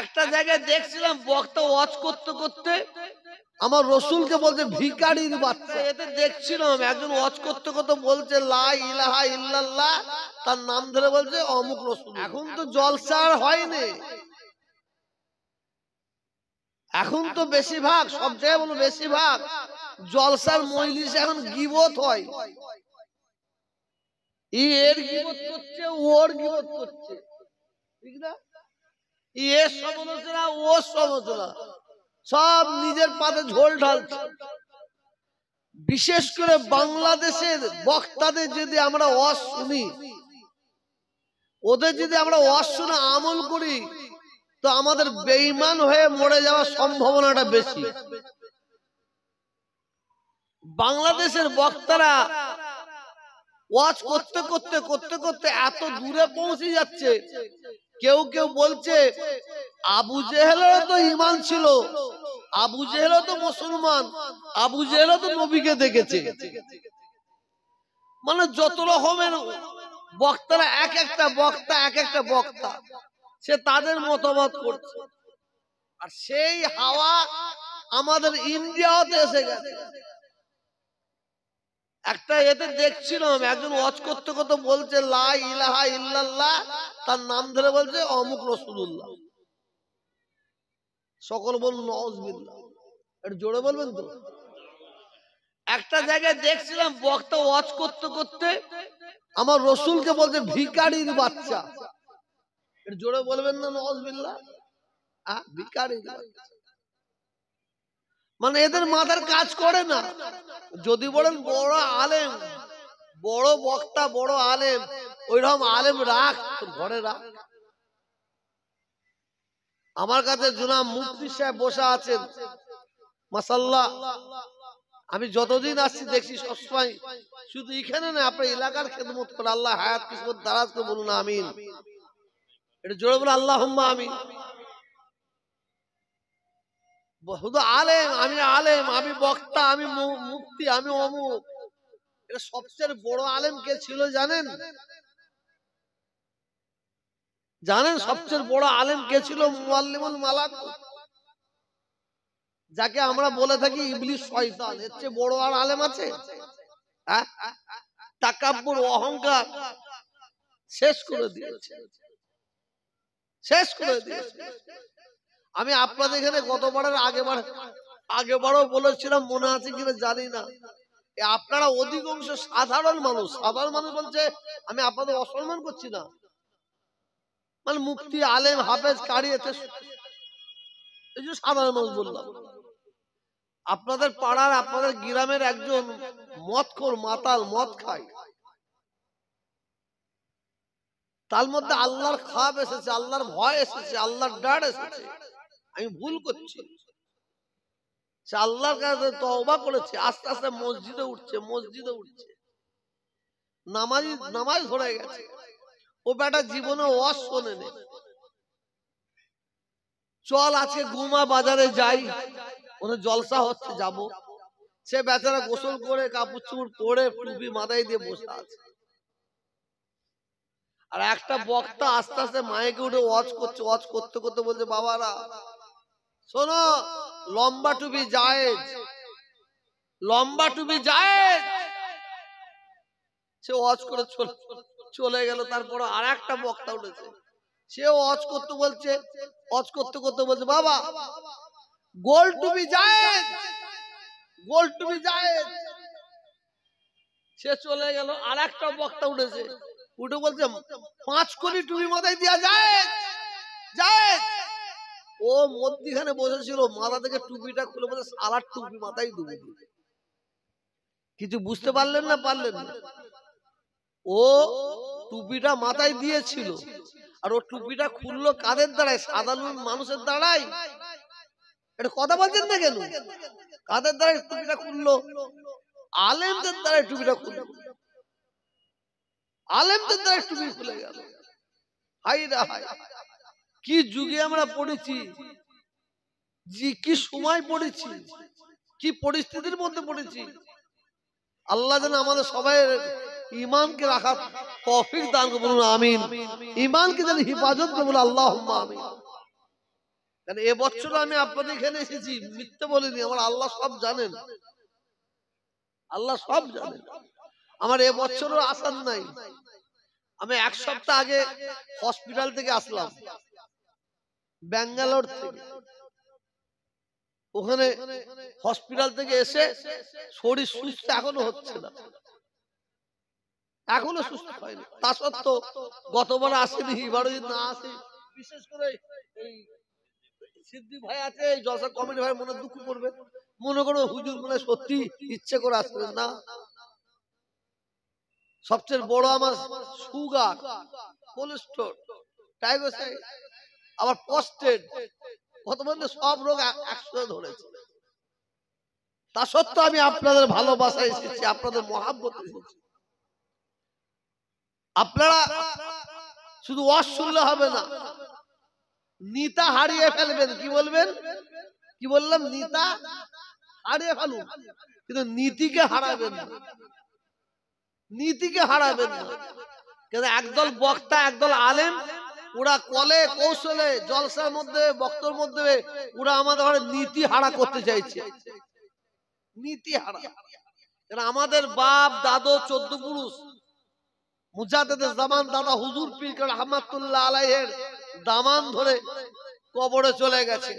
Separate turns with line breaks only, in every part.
একটা জায়গায় দেখছিলাম বক্তা ওয়াজ করতে করতে আমার রসুলকে বলছে ভিখারির বাচ্চা। এতে দেখছিলাম একজন ওয়াজ করতে করতে বলছে লা ইলাহা ইল্লাল্লাহ, তার নাম ধরে বলছে অমুক রসুল। এখন তো জলসা আর হয়নি, এখন তো বেশিরভাগ সব জায়গায় বলো বেশিরভাগ জলসার মজলিস এখন গীবত হয়। এর গীবত করছে, ওর গীবত করছে, ঠিক না? এর সমালোচনা, ওর সমালোচনা, সব নিজের পাতে ঝোল ঢালছে। বিশেষ করে বাংলাদেশের বক্তাদের যদি আমরা ওয়াজ শুনি, ওদের যদি আমরা ওয়াজ শুনে আমল করি, তো আমাদের বেঈমান হয়ে মরে যাওয়ার সম্ভাবনাটা বেশি। বাংলাদেশের বক্তারা ওয়াজ করতে করতে করতে করতে এত দূরে পৌঁছে যাচ্ছে, কেউ কেউ বলছে আবু জেহেলেরও তো ঈমান ছিল, আবু জেহেলও তো মুসলমান, আবু জেহেলও তো নবীকে দেখেছে। মানে যত রকমের বক্তারা, এক একটা বক্তা সে তাদের মতামত করছে। আর সেই হাওয়া আমাদের ইন্ডিয়াতে এসে গেছে। একটা এতে দেখছিলাম একজন ওয়াজ করতে করতে বলছে লা ইলাহা ইল্লাল্লাহ, তার নাম ধরে বলছে অমুক রাসূলুল্লাহ। সকল বলুন নাউযুবিল্লাহ। একটু জোরে বলবেন তো। একটা জায়গায় দেখছিলাম বক্তা ওয়াজ করতে করতে আমার রসুলকে বলছে ভিখারির বাচ্চা। একটু জোরে বলবেন না নাউযুবিল্লাহ। ভিখারির বাচ্চা মানে এদের মাথার কাজ করে না। যদি বলেন বড় আলেম, বড় বক্তা, বড় আলেম, ওইরকম আলেম রাখ, ঘরে রাখ। আমার কাছে জনাব মুফতি সাহেব বসে আছেন, মাশাআল্লাহ। আমি যতদিন আসছি দেখছি সবসময় শুধু এখানে না, আপনার এলাকার খেদমত করে। আল্লাহ হায়াত কিসমত দারাজ করে বলুন আমিন। এটা জোরে বলে আল্লাহুম্মা আমিন। শুধু আলেম, আমি আলেম, আমি বক্তা, আমি মুফতি, আমি অমুক। এটা সবচেয়ে বড় আলেম কে ছিল জানেন? জানেন সবচেয়ে বড় আলেম কে ছিল? মুআল্লিমুল মালাকুত, যাকে আমরা বলে থাকি ইবলিস, শয়তান। এর চেয়ে বড় আর আলেম আছে? তাকাব্বুর, অহংকার শেষ করে দিয়েছে, শেষ করে দিয়েছে। আমি আপনাদের এখানে গতবারের আগেবারও বলেছিলাম, মনে আছে কিনা জানি না। আপনারা অধিকাংশ সাধারণ মানুষ, সাধারণ মানুষ বলছে, আমি আপনাদের অসম্মান করছি না, মানে মুফতি, আলেম, হাফেজ, কারি, এই যে সাধারণ মানুষ বললাম। আপনাদের পাড়ার, আপনাদের গ্রামের একজন মদখোর, মাতাল, মদ খায়, তার মধ্যে আল্লাহর খাব এসেছে, আল্লাহর ভয় এসেছে, আল্লাহর ডর এসেছে। আমি ভুল করছি, সে আল্লাহর কাছে তওবা করেছে, আস্তে আস্তে মসজিদে উঠছে, মসজিদে উঠছে, নামাজ ধরে গেছে। ও বেটা জীবনে ওয়াজ শোনেনি। চল আজকে গুমা বাজারে যাই, ওখানে জলসা হচ্ছে, যাব। সে বেচারা গোসল করে, কাপড় চোপড় পরে, টুপি মাথায় দিয়ে বসে আছে। আর একটা বক্তা আস্তে আস্তে মাইকে উঠে ওয়াজ করছে, ওয়াজ করতে করতে বলছে, বাবারা শোনো, লম্বা টুপি জায়েজ, লম্বা টুপি জায়েজ। সে ওয়াজ করে চলে গেল। তারপর আর একটা বক্তা উঠেছে, সে ওয়াজ করতে বলছে, ওয়াজ করতে করতে বলছে, বাবা গোল টুপি জায়েজ, গোল টুপি জায়েজ। সে চলে গেল। আর একটা বক্তা উঠেছে, উঠে বলছে 5 কোটি টুপি মাথায় দেওয়া জায়েজ, জায়েজ। ও মধ্যখানে বসেছিল, মাথা থেকে টুপিটা খুলে বলছে সারা টুপি মাথায় ডুবে দিল। কিছু বুঝতে পারলেন না? পারলেন না? ও টুপিটা মাথায় দিয়েছিল, আর ও টুপিটা খুললো কাদের দ্বারায়? সাধারণ মানুষের দ্বারাই। এটা কথা বলছেন না কেন? কাদের দ্বারাই টুপিটা খুললো? আলেমদের দ্বারাই টুপিটা খুললো, আলেমদের দ্বারাই টুপি খুলে গেল। হাই রে হাই, কি যুগে আমরা পড়েছি, কি সময় পড়েছি, কি পরিস্থিতির মধ্যে পড়েছি। আল্লাহ যেন আমাদের সবাই ঈমানকে রাখার তৌফিক দান করুন, আমিন। ঈমানকে যেন হিফাজত করুন, আল্লাহুম্মা আমিন। কারণ এবছর আমি আপনাদের এখানে এসেছি, মিথ্যে বলিনি। আমার আল্লাহ সব জানেন, আল্লাহ সব জানেন। আমার এবছরও আসার নাই। আমি এক সপ্তাহ আগে হসপিটাল থেকে আসলাম, ব্যাঙ্গালোর থেকে। ওখানে হসপিটাল থেকে এসে শরীর সুস্থ এখনো হচ্ছে না, এখনো সুস্থ হয়নি। তা সত্ত্বেও গতবার আসেনি, এবারও যদি না আসে, বিশেষ করে এই সিদ্দিক ভাই আছে, এই জলসা কমিটি ভাই মনে দুঃখ করবে, মনে করো হুজুর মনে সত্যি ইচ্ছে করে আসলেন না। সবচেয়ে বড় আমার সুগার, কোলেস্ট্রল, টাইগোসাইড, আবার প্রস্টেট, বর্তমানে সব রোগ একসাথে ধরেছে। তা সত্ত্বেও আমি আপনাদের ভালোবাসায় এসেছি, আপনাদের মহাব্বতে এসেছি। আপনারা শুধু ওয়াজ শুনলে হবে না, নিতা হারিয়ে ফেলবেন। কি বলবেন? কি বললাম? নিতা হারিয়ে ফেলুন, কিন্তু নীতিকে হারাবেন না, নীতিকে হারাবেন না। কিন্তু একদল বক্তা, একদল আলেম, ওরা কলে কৌশলে জলসার মধ্যে, বক্তর মধ্যে ওরা আমাদের নীতি হারা করতে চাইছে, নীতি হারা। আমাদের বাপ দাদু 14 পুরুষ মুজাদ্দেদে জামান দাদা হুজুর পীর রহমাতুল্লাহ আলাইহির দামান ধরে কবরে চলে গেছে,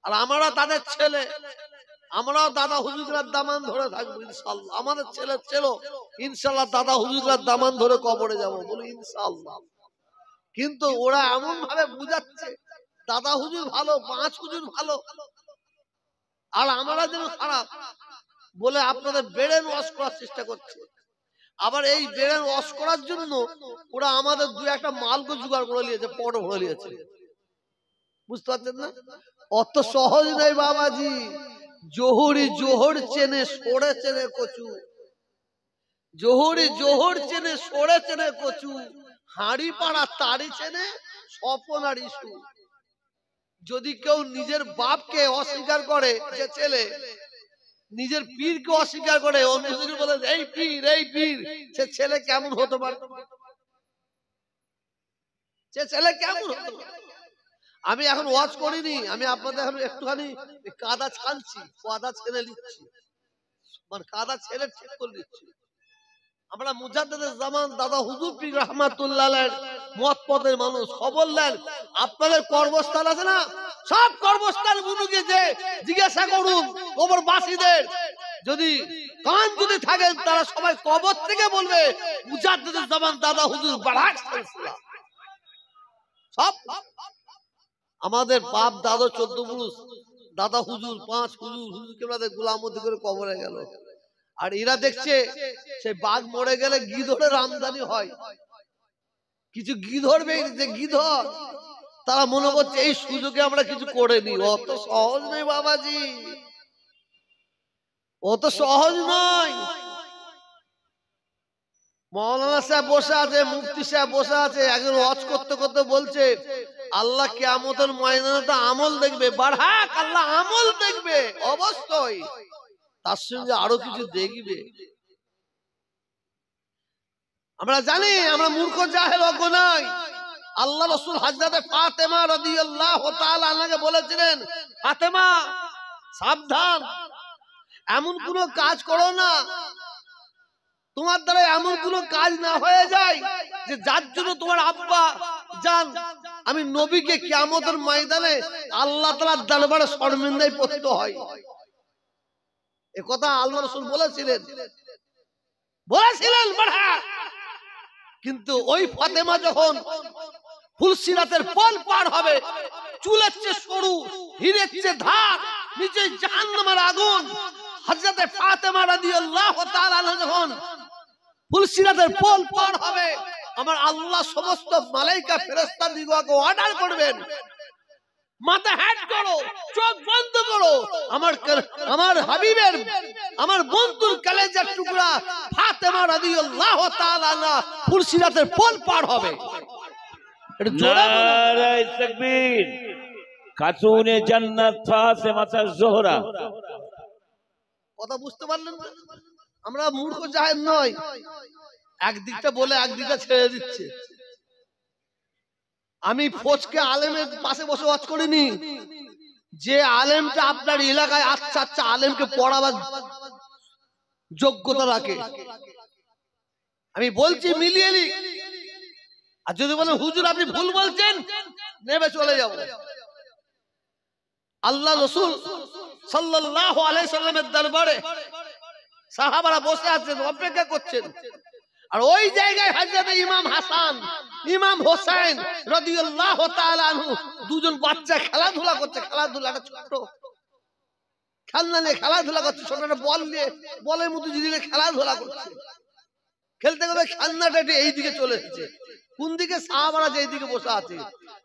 আর আমরা তাদের ছেলে, আমরাও দাদা হুজুরের দামান ধরে থাকবো ইনশাআল্লাহ। আমাদের ছেলে ছিল ইনশাআল্লাহ দাদা হুজুরের দামান ধরে কবরে যাব, বলি ইনশাআল্লাহ। কিন্তু ওরা এমন ভাবে বুঝাচ্ছে দাদা হুজুর ভালো, পাঁচ হুজুর ভালো, আর আমরা যেন খারাপ বলে আপনাদের ব্রেন ওয়াশ করার চেষ্টা করছে। আবার এই ব্রেন ওয়াশ করার জন্য ওরা আমাদের দুই একটা মালকে জোগাড় করে নিয়েছে, পড় ভরে নিয়েছে। বুঝতে পারছেন না? অত সহজ নয় বাবাজি। জোহরি জোহর চেনে, সরে চেনে কচু। জোহরি জোহর চেনে, সরে চেনে কচু। হাঁড়ি পাড়া তারি চেনে, স্বপন আর ইস্যু। যদি কেউ নিজের বাপকে অস্বীকার করে, যে ছেলে নিজের পীরকে অস্বীকার করে, অন্যদের বলে এই পীর, এই পীর, সে ছেলে কেমন হতে পারে? সে ছেলে কেমন হতে পারে? আমি এখন ওয়াজ করিনি, আমি আপনাদের এখন একটুখানি কাদা ছানছি, কাদা ছেড়ে নিচ্ছি, মানে কাদা ছেড়ে ঠিক করে দিচ্ছি। আমরা মুজাদ্দেদে জামান দাদা হুজুর পীর রহমাতুল্লাহ আলাইহির মত পদের মানুষ। খবর নেন, আপনাদের কর্মস্থান আছে না, সব কর্মস্থান গুলোকে যে জিজ্ঞাসা করুন কবরবাসীদের, যদি কান যদি থাকেন তারা সবাই কবর থেকে বলবে মুজাদ্দেদে জামান দাদা হুজুর বারাক সিলসিলা। সব আমাদের বাপ দাদা 14 পুরুষ, দাদা হুজুর, পাঁচ হুজুর, হুজুরকে ওনাদের গোলামতি করে কবরে গেল। আর এরা দেখছে সেই বাঘ মরে গেলে গিধরের আমদানি হয়, কিছু গিধর বেরিয়েছে, গিধর, তারা মনে করছে এই সুযোগে আমরা কিছু করে নি। অত সহজ নয় বাবাজি, অত সহজ নয়। মৌলানা সাহেব বসে আছে, মুফতি সাহেব বসে আছে, একজন ওয়াজ করতে করতে বলছে আল্লাহ কিয়ামতের ময়দানে তো আমল দেখবে। বারহাক আল্লাহ আমল দেখবে অবশ্যই, তার সঙ্গে আরো কিছু দেখবে। আমরা জানি আমরা মূর্খ জাহেল অজ্ঞ নই। আল্লাহ রাসূল হযরত ফাতেমা রাদিয়াল্লাহু তাআলা আনহাকে বলেছিলেন, ফাতেমা সাবধান, এমন কোন কাজ করো না, তোমার দ্বারা এমন কোন কাজ না হয়ে যায় যে যার জন্য তোমার আব্বা জান আমি নবীকে কিয়ামতের ময়দানে আল্লাহ তাআলার দরবারে শর্মিন্দায় পড়তে হয়। এ কথা আল্লাহ রাসূল বলেছিলেন, বলেছিলেন বাড়া। কিন্তু ওই ফাতেমা যখন ফুলসিরাতের পল পার হবে, চুলের চেয়ে সরু, হীরের চেয়ে ধার, নিচে জাহান্নামের আগুন, হযরত ফাতেমা রাদিয়াল্লাহু তাআলা আনহা যখন ফুলসিরাতের পল পার হবে, আমার আল্লাহ সমস্ত মালায়েকা ফেরেশতা দিগকে অর্ডার করবেন, মাথা হেড করো, চোখ বন্ধ করো, আমার হাবিবের, আমার বন্ধুর কলেজার টুকরা ফাতেমা রাদিয়াল্লাহু তাআলা আনহা ফুলসিরাতের পল পার হবে।
নারায়ে তাকবীর। খাতুনে জান্নাত ফাতেমা আয-জোহরা।
কথা বুঝতে পারলেন না? আমরা মূর্খ জাহেল নয়, একদিকটা বলে একদিকটা ছেড়ে দিচ্ছে। আমি ফোজকে আলেমের পাশে বসে ওয়াজ করিনি, যে আলেমটা আপনার এলাকায় আচ্ছা আচ্ছা আলেমকে পড়াবার যোগ্যতা রাখে, আমি বলছি মিলিয়ে নি। আর যদি বলেন হুজুর আপনি ভুল বলছেন, নেবে চলে যাব। আল্লাহ রাসূল সাল্লাল্লাহু আলাইহি সাল্লামের দরবারে সাহাবারা বসে আছেন, অপেক্ষা করছেন। আর ওই জায়গায় হযরত ইমাম হাসান, ইমাম হোসেন রাদিয়াল্লাহু তাআলা আনহু দুজন বাচ্চা খেলাধুলা করছে। খেলাধুলাটা ছোট খেলনা নিয়ে খেলাধুলা করছে, ছোট একটা বল নিয়ে বলের মতো জিনিস খেলাধুলা করছে। খেলতে গেলে খেলনাটা এইদিকে চলে এসেছে। কোন দিকে? সাহাবারা যেই দিকে বসে আছে।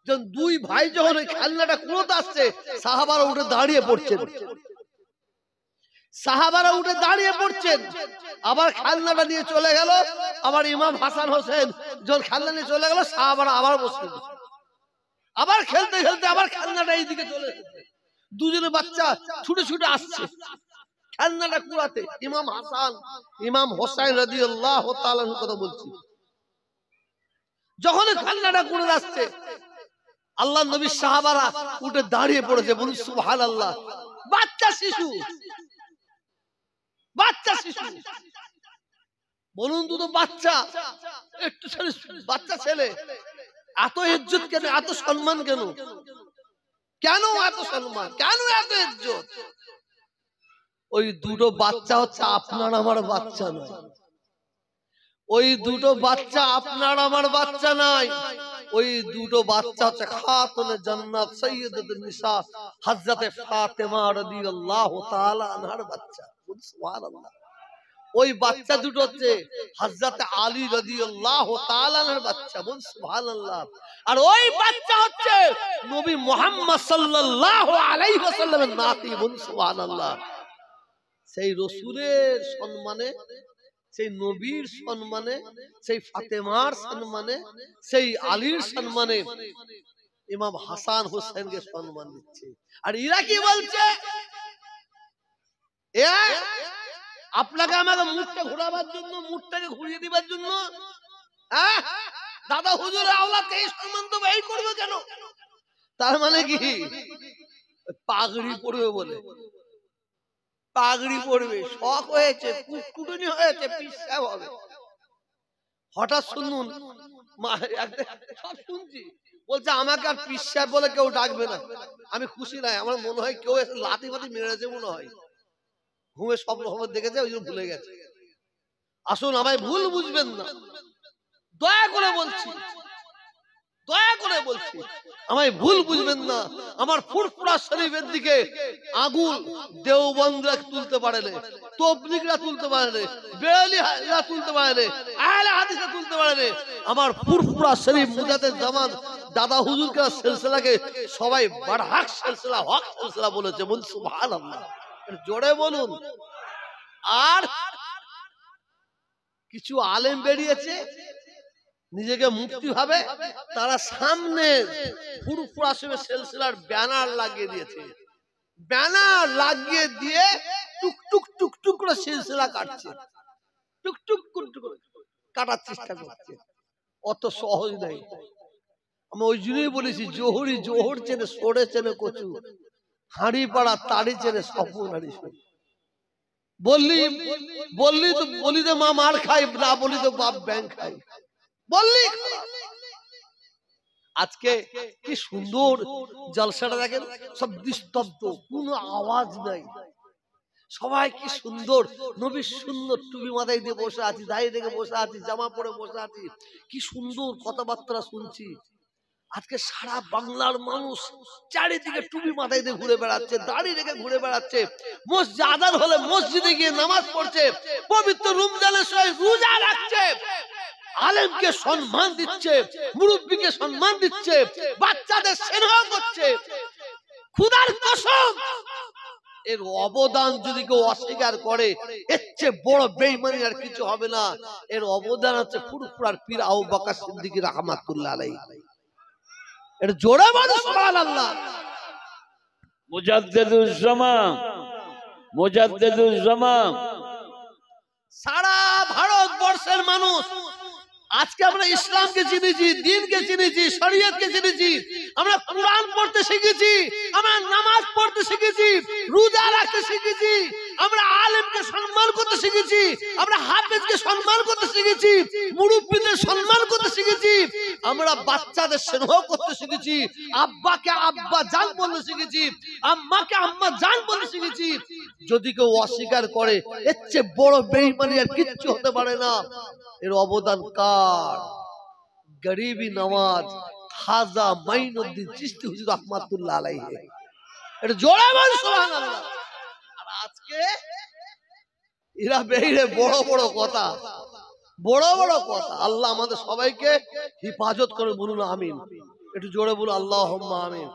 যখন দুই ভাই যখন ওই খেলনাটা কুড়োতে আসছে, সাহাবারা উঠে দাঁড়িয়ে পড়ছেন। সাহাবারা উঠে দাঁড়িয়ে পড়ছেন, আবার খেলনাটা নিয়ে চলে গেল। আবার ইমাম হাসান হোসেন যখন খেলনা নিয়ে চলে গেল, সাহাবারা আবার বসলেন। আবার খেলতে খেলতে আবার খেলনাটা এইদিকে চলে এসেছে। দুজনে বাচ্চা ছুটে ছুটে আসছে খেলনাটা কুড়াতে। ইমাম হাসান, ইমাম হোসেন রাদিয়াল্লাহু তাআলা কথা বলছি। যখন খেলনাটা কুড়ে আসছে, আল্লাহ নবীর সাহাবারা উঠে দাঁড়িয়ে পড়েছে। বলুন সুবহানাল্লাহ। বাচ্চা শিশু, বাচ্চা শিশু, বলুন দুটো বাচ্চা, একটু বাচ্চা ছেলে, এত ইজ্জত কেন, এত সম্মান কেন? কেন এত সম্মান, কেন এত ইজ্জত? ওই দুটো বাচ্চা হচ্ছে আপনার আমার বাচ্চা নয়। ওই দুটো বাচ্চা আপনার আমার বাচ্চা নাই। ওই দুটো বাচ্চা হচ্ছে খাতুনে জান্নাত সাইয়্যিদাতুন নিসা হযরত ফাতেমা রাদিয়াল্লাহু তাআলা আনহার বাচ্চা। সুবহানাল্লাহ। ওই বাচ্চা দুটো হচ্ছে হযরত আলী রাদিয়াল্লাহু তাআলা আনহার বাচ্চা। বল সুবহানাল্লাহ। আর ওই বাচ্চা হচ্ছে নবী মুহাম্মদ সাল্লাল্লাহু আলাইহি ওয়াসাল্লামের নাতি। বল সুবহানাল্লাহ। সেই রাসূলের সম্মানে, সেই নবীর সম্মানে, সেই ফাতেমার সম্মানে, সেই আলীর সম্মানে ইমাম হাসান হোসেনকে সম্মান দিচ্ছে। আর এরা কি বলছে? আপনাকে আমাকে মুখটা ঘোরাবার জন্য, মুখটাকে ঘুরিয়ে দিবার জন্য, দাদা হুজুরের আওলাদকে এই সম্মান দেবো, এই করবে কেন? তার মানে কি? পাগড়ি পরবে বলে। পাগড়ি পরবে, শখ হয়েছে, কুটকুটুনি হয়েছে, পিসাব হবে। হঠাৎ শুনুন, সব শুনছি, বলছে আমাকে আর পিসাব বলে কেউ ডাকবে না। আমি খুশি নাই, আমার মনে হয় কেউ এসে লাথি ফাতি মেরেছে মনে হয়। ঘুমে স্বপ্ন খবর দেখেছে, ওই জন্য ভুলে গেছে। আসুন, আমায় ভুল বুঝবেন না, দয়া করে বলছি, দয়া করে বলছি, আমায় ভুল বুঝবেন না। আমার ফুরফুরা শরীফের দিকে আগুন দেওবন্দরা তুলতে পারে না, তবলিগরা তুলতে পারে না, বেরেলিরা তুলতে পারে না, আহলে হাদিসরা তুলতে পারে না। আমার ফুরফুরা শরীফ মুজাদ্দেদ জামান দাদা হুজুরকে সিলসিলাকে সবাই বারহাক সিলসিলা, হক সিলসিলা বলেছে। বলুন সুবহানাল্লাহ, জোরে বলুন। আর কিছু আলেম বেরিয়েছে, নিজেকে মুফতি ভাবে, তারা সামনে ফুরফুরা শরীফের সিলসিলার ব্যানার লাগিয়ে দিয়েছে। ব্যানার লাগিয়ে দিয়ে টুকটুক টুকটুক করে সিলসিলা কাটছে, টুকটুক করে কাটার চেষ্টা করছে। অত সহজ নাই। আমি ওই জন্যই বলেছি, জোহরি জোহর চেনে, সরে চেনে কচু, হাঁড়ি পাড়া তাড়ি চেনে স্বপ্ন নারী। বললি তো বলি তো মা মার খাই, না বলি তো বাপ ব্যাং খাই। বললি আজকে কি সুন্দর জলসাটা দেখেন, সব নিস্তব্ধ, কোনো আওয়াজ নাই। সবাই কি সুন্দর নবীর সুন্দর টুপি মাথায় দিয়ে বসে আছি, দাঁড়িয়ে রেখে বসে আছি, জামা পরে বসে আছি, কি সুন্দর কথাবার্তা শুনছি। আজকে সারা বাংলার মানুষ চারিদিকে টুপি মাথায় দিয়ে ঘুরে বেড়াচ্ছে, দাড়ি রেখে ঘুরে বেড়াচ্ছে, মসজিদ আজান হলে মসজিদে গিয়ে নামাজ পড়ছে, পবিত্র রমজানের সময় রোজা রাখছে, আলেমকে সম্মান দিচ্ছে, মুরব্বীকে সম্মান দিচ্ছে, বাচ্চাদের স্নেহ করছে। খোদার কসম, এর অবদান যদি কেউ অস্বীকার করে, এর চেয়ে বড় বেঈমানি আর কিছু হবে না। এর অবদান হচ্ছে ফুরফুরার পীর আবু বকর সিদ্দিক রাহমাতুল্লাহ আলাইহি। এটা জোরে বলো সুবহানাল্লাহ।
মুজাদ্দিদুজ জামান, মুজাদ্দিদুজ জামান।
সারা ভারতবর্ষের মানুষ আজকে আমরা ইসলামকে চিনেছি, দ্বীনকে চিনেছি, শরীয়তকে চিনেছি, আমরা কোরআন পড়তে শিখেছি, আমরা নামাজ পড়তে শিখেছি, রোজা রাখতে শিখেছি, আমরা আলেমকে সম্মান করতে শিখেছি, আমরা হাফেজকে সম্মান করতে শিখেছি, মুরব্বিদের সম্মান করতে শিখেছি, আমরা বাচ্চাদের স্নেহ করতে শিখেছি, আব্বাকে আব্বা জান বলতে শিখেছি, আম্মাকে আম্মা জান বলতে শিখেছি। যদি কেউ অস্বীকার করে, এর চেয়ে বড় বেঈমানি আর কিচ্ছু হতে পারে না। এর অবদান কার? গরিবি নওয়াজ খাজা মাইনুদ্দিন চিশতি হুজুর রহমাতুল্লাহ আলাইহি। এটা জোরে বল সুবহানাল্লাহ। আর আজকে এরা বেইরে বড় বড় কথা, বড় বড় কথা। আল্লাহ আমাদের সবাইকে হিফাজত করে, বলুন আমিন। একটু জোরে বলুন আল্লাহুম্মা আমিন।